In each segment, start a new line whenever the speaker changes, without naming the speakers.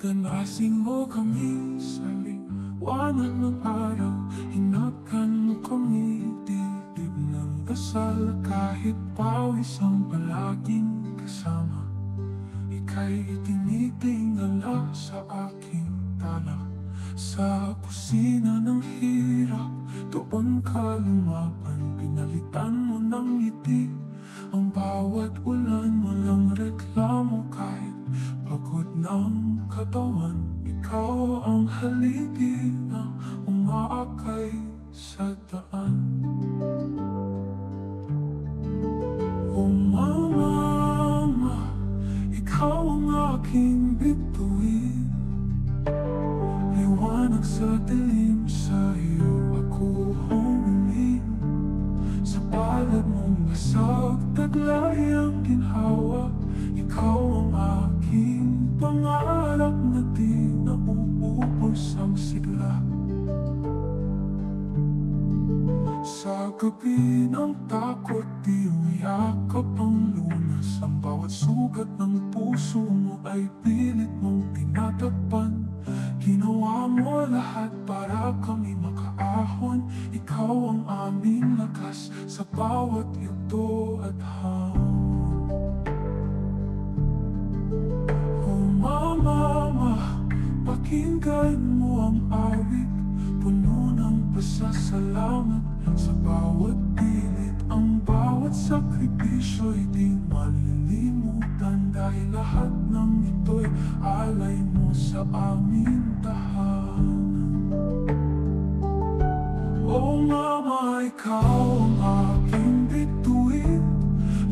Pagdanasin mo kami sa liwanag ng araw, hinagan mo kami dibdib ng dasal. Kahit pawis ang palaging kasama, ika'y itinitingala sa aking tala. Sa kusina ng hirap, doon ka lumaban, pinalitan mo ng ngiti ang bawat ulan. Walang reklamo kahit pagod ng katawan, ikaw ang haligi na umaakay sa daan. O mama, ikaw ang aking bituin, liwanag sa dilim, sa'yo ako humiling. Sa palad mong basag, taglay ang ginhawa, ikaw ang aking pangarap na di nauubos ang sigla. Sa gabi ng takot, di umiyakap ang lunas. Ang bawat sugat ng puso mo ay pilit mong tinatakpan. Ginawa mo lahat para kami makaahon. Ikaw ang aming lakas sa bawat yugto at hamon. Oh mama, pakinggan mo ang awit, puno ng pasasalamat. Sa bawat pilit, ang bawat sakripisyo'y di malilimutan. Dahil lahat ng ito'y alay mo sa aming tahanan. Oh mama, ikaw ang aking bituin,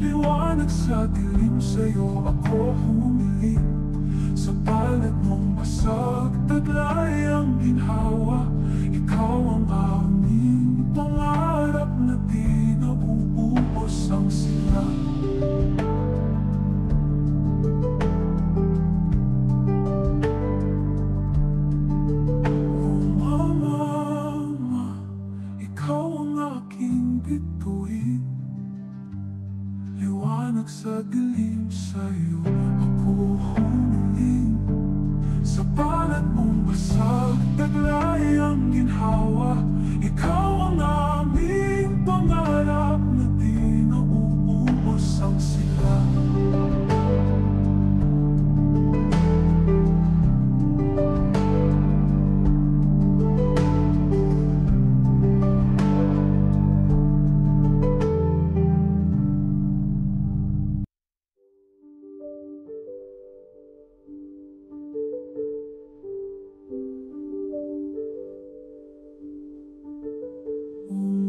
liwanag sa dilim, sa'yo ako humiling. Sa palad mong basag, taglay ang ginhawa, ikaw ang aming pangarap na di nauubos ang sila. Oh mama, ikaw ang aking bituin, liwanag sa dilim, sa'yo ako humiling. Sa palad mong basag, taglay ang ginhawa, ikaw ang aming pangarap na di nauubos ang sila.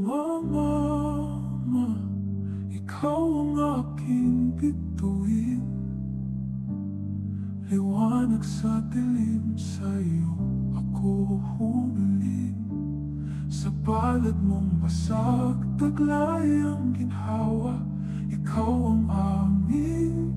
Mama, ikaw ang aking bituin, liwanag sa dilim, sa'yo ako humiling. Sa palad mong basag, taglay ang ginhawa, ikaw ang aming